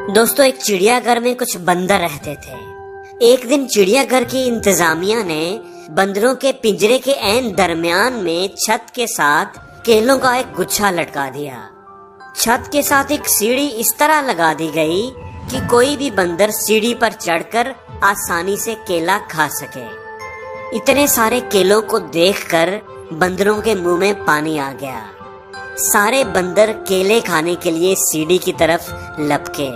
दोस्तों, एक चिड़िया घर में कुछ बंदर रहते थे। एक दिन चिड़िया घर की इंतजामिया ने बंदरों के पिंजरे के ऐन दरमियान में छत के साथ केलों का एक गुच्छा लटका दिया। छत के साथ एक सीढ़ी इस तरह लगा दी गई कि कोई भी बंदर सीढ़ी पर चढ़कर आसानी से केला खा सके। इतने सारे केलों को देखकर बंदरों के मुंह में पानी आ गया। सारे बंदर केले खाने के लिए सीढ़ी की तरफ लपके,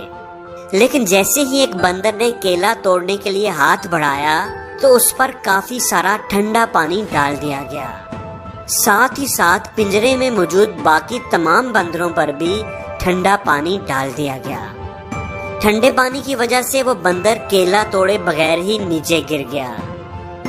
लेकिन जैसे ही एक बंदर ने केला तोड़ने के लिए हाथ बढ़ाया तो उस पर काफी सारा ठंडा पानी डाल दिया गया। साथ ही साथ पिंजरे में मौजूद बाकी तमाम बंदरों पर भी ठंडा पानी डाल दिया गया। ठंडे पानी की वजह से वो बंदर केला तोड़े बगैर ही नीचे गिर गया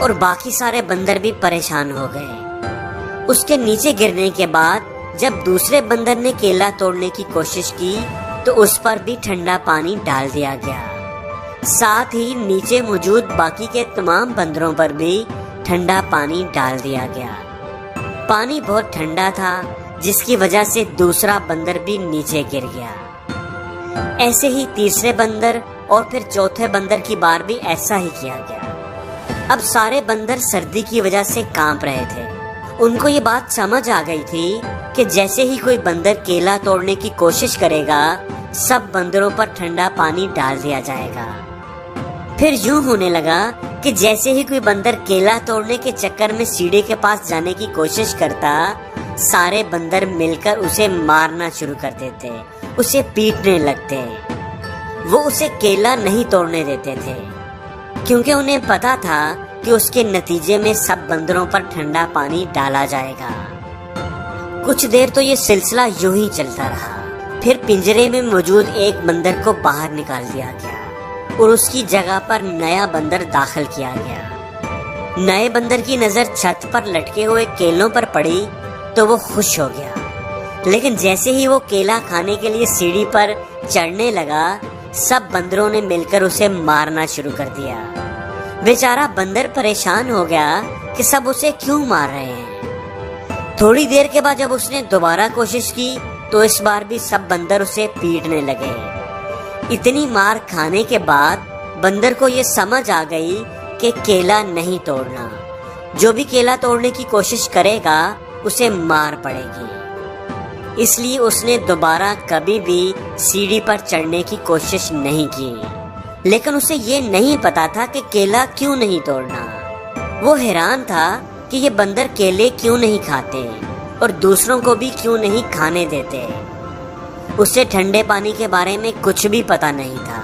और बाकी सारे बंदर भी परेशान हो गए। उसके नीचे गिरने के बाद जब दूसरे बंदर ने केला तोड़ने की कोशिश की तो उस पर भी ठंडा पानी डाल दिया गया। साथ ही नीचे मौजूद बाकी के तमाम बंदरों पर भी ठंडा पानी डाल दिया गया। पानी बहुत ठंडा था, जिसकी वजह से दूसरा बंदर भी नीचे गिर गया। ऐसे ही तीसरे बंदर और फिर चौथे बंदर की बार भी ऐसा ही किया गया। अब सारे बंदर सर्दी की वजह से कांप रहे थे। उनको ये बात समझ आ गई थी कि जैसे ही कोई बंदर केला तोड़ने की कोशिश करेगा, सब बंदरों पर ठंडा पानी डाल दिया जाएगा। फिर यूं होने लगा कि जैसे ही कोई बंदर केला तोड़ने के चक्कर में सीढ़ी के पास जाने की कोशिश करता, सारे बंदर मिलकर उसे मारना शुरू कर देते, उसे पीटने लगते। वो उसे केला नहीं तोड़ने देते थे, क्योंकि उन्हें पता था कि उसके नतीजे में सब बंदरों पर ठंडा पानी डाला जाएगा। कुछ देर तो ये सिलसिला यूं ही चलता रहा। फिर पिंजरे में मौजूद एक बंदर को बाहर निकाल दिया गया और उसकी जगह पर नया बंदर दाखिल किया गया। नए बंदर की नजर छत पर लटके हुए केलों पर पड़ी तो वो खुश हो गया, लेकिन जैसे ही वो केला खाने के लिए सीढ़ी पर चढ़ने लगा, सब बंदरों ने मिलकर उसे मारना शुरू कर दिया। बेचारा बंदर परेशान हो गया कि सब उसे क्यों मार रहे हैं। थोड़ी देर के बाद जब उसने दोबारा कोशिश की तो इस बार भी सब बंदर उसे पीटने लगे। इतनी मार खाने के बाद बंदर को ये समझ आ गई कि केला नहीं तोड़ना। जो भी केला तोड़ने की कोशिश करेगा उसे मार पड़ेगी। इसलिए उसने दोबारा कभी भी सीढ़ी पर चढ़ने की कोशिश नहीं की। लेकिन उसे ये नहीं पता था कि केला क्यों नहीं तोड़ना। वो हैरान था कि ये बंदर केले क्यों नहीं खाते और दूसरों को भी क्यों नहीं खाने देते। उसे ठंडे पानी के बारे में कुछ भी पता नहीं था।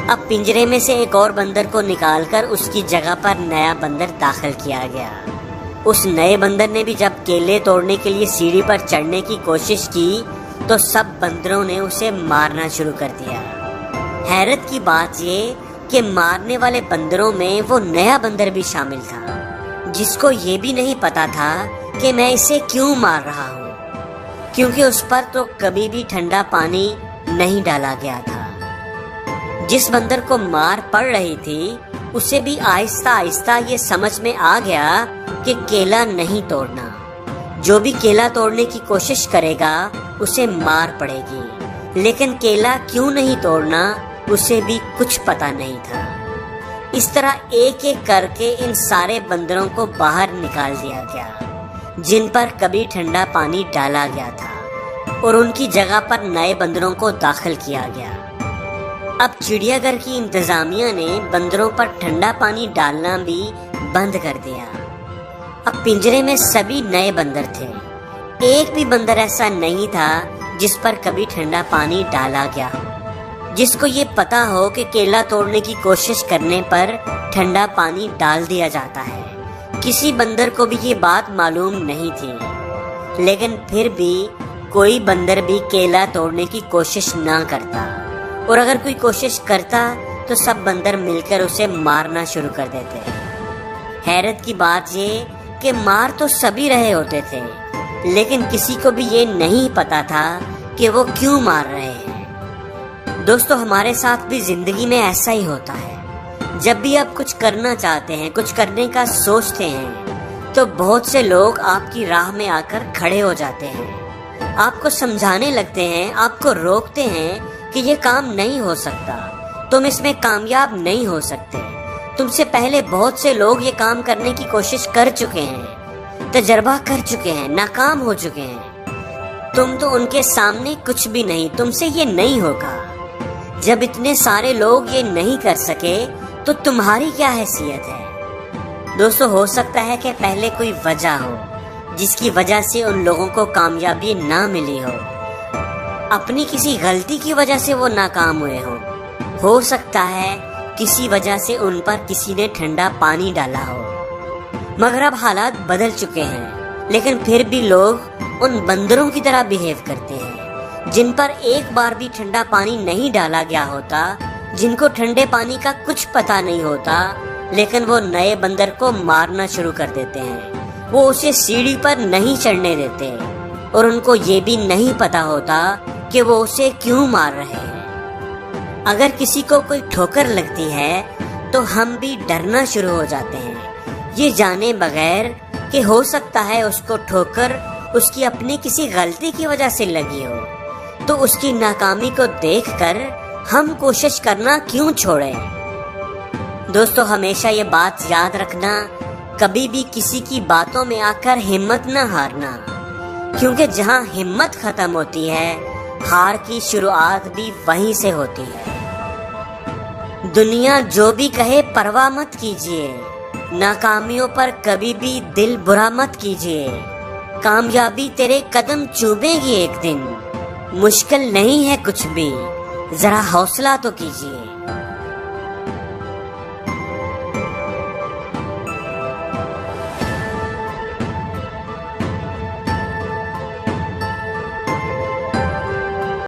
अब पिंजरे में से एक और बंदर को निकालकर उसकी जगह पर नया बंदर दाखिल किया गया। उस नए बंदर ने भी जब केले तोड़ने के लिए सीढ़ी पर चढ़ने की कोशिश की तो सब बंदरों ने उसे मारना शुरू कर दिया। हैरत की बात ये कि मारने वाले बंदरों में वो नया बंदर भी शामिल था, जिसको ये भी नहीं पता था कि मैं इसे क्यों मार रहा हूँ, क्योंकि उस पर तो कभी भी ठंडा पानी नहीं डाला गया था। जिस बंदर को मार पड़ रही थी उसे भी आहिस्ता आहिस्ता ये समझ में आ गया कि केला नहीं तोड़ना। जो भी केला तोड़ने की कोशिश करेगा उसे मार पड़ेगी, लेकिन केला क्यों नहीं तोड़ना उसे भी कुछ पता नहीं था। इस तरह एक एक करके इन सारे बंदरों को बाहर निकाल दिया गया, जिन पर कभी ठंडा पानी डाला गया था, और उनकी जगह पर नए बंदरों को दाखिल किया गया। अब चिड़ियाघर की इंतजामिया ने बंदरों पर ठंडा पानी डालना भी बंद कर दिया। अब पिंजरे में सभी नए बंदर थे। एक भी बंदर ऐसा नहीं था जिस पर कभी ठंडा पानी डाला गया, जिसको ये पता हो कि केला तोड़ने की कोशिश करने पर ठंडा पानी डाल दिया जाता है। किसी बंदर को भी ये बात मालूम नहीं थी, लेकिन फिर भी कोई बंदर भी केला तोड़ने की कोशिश ना करता, और अगर कोई कोशिश करता तो सब बंदर मिलकर उसे मारना शुरू कर देते। हैरत की बात ये कि मार तो सभी रहे होते थे, लेकिन किसी को भी ये नहीं पता था कि वो क्यों मार रहे हैं। दोस्तों, हमारे साथ भी जिंदगी में ऐसा ही होता है। जब भी आप कुछ करना चाहते हैं, कुछ करने का सोचते हैं, तो बहुत से लोग आपकी राह में आकर खड़े हो जाते हैं, آپ کو سمجھانے لگتے ہیں، آپ کو روکتے ہیں کہ یہ کام نہیں ہو سکتا، تم اس میں کامیاب نہیں ہو سکتے، تم سے پہلے بہت سے لوگ یہ کام کرنے کی کوشش کر چکے ہیں، تجربہ کر چکے ہیں، ناکام ہو چکے ہیں، تم تو ان کے سامنے کچھ بھی نہیں، تم سے یہ نہیں ہوگا۔ جب اتنے سارے لوگ یہ نہیں کر سکے تو تمہاری کیا حیثیت ہے؟ دوستو، ہو سکتا ہے کہ پہلے کوئی وجہ ہو جس کی وجہ سے ان لوگوں کو کامیابی نہ ملی ہو، اپنی کسی غلطی کی وجہ سے وہ ناکام ہوئے ہوں، ہو سکتا ہے کسی وجہ سے ان پر کسی نے ٹھنڈا پانی ڈالا ہو، مگر اب حالات بدل چکے ہیں، لیکن پھر بھی لوگ ان بندروں کی طرح بیہیو کرتے ہیں جن پر ایک بار بھی ٹھنڈا پانی نہیں ڈالا گیا ہوتا، جن کو ٹھنڈے پانی کا کچھ پتہ نہیں ہوتا، لیکن وہ نئے بندر کو مارنا شروع کر دیتے ہیں، وہ اسے سیڑھی پر نہیں چڑھنے دیتے، اور ان کو یہ بھی نہیں پتا ہوتا کہ وہ اسے کیوں مار رہے ہیں۔ اگر کسی کو کوئی ٹھوکر لگتی ہے تو ہم بھی ڈرنا شروع ہو جاتے ہیں، یہ جانے بغیر کہ ہو سکتا ہے اس کو ٹھوکر اس کی اپنی کسی غلطی کی وجہ سے لگی ہو، تو اس کی ناکامی کو دیکھ کر ہم کوشش کرنا کیوں چھوڑیں؟ دوستو، ہمیشہ یہ بات یاد رکھنا، کبھی بھی کسی کی باتوں میں آ کر ہمت نہ ہارنا، کیونکہ جہاں ہمت ختم ہوتی ہے، ہار کی شروعات بھی وہیں سے ہوتی ہے۔ دنیا جو بھی کہے پرواہ مت کیجیے، ناکامیوں پر کبھی بھی دل برا مت کیجیے، کامیابی تیرے قدم چومے گی ایک دن، مشکل نہیں ہے کچھ بھی، ذرا حوصلہ تو کیجیے۔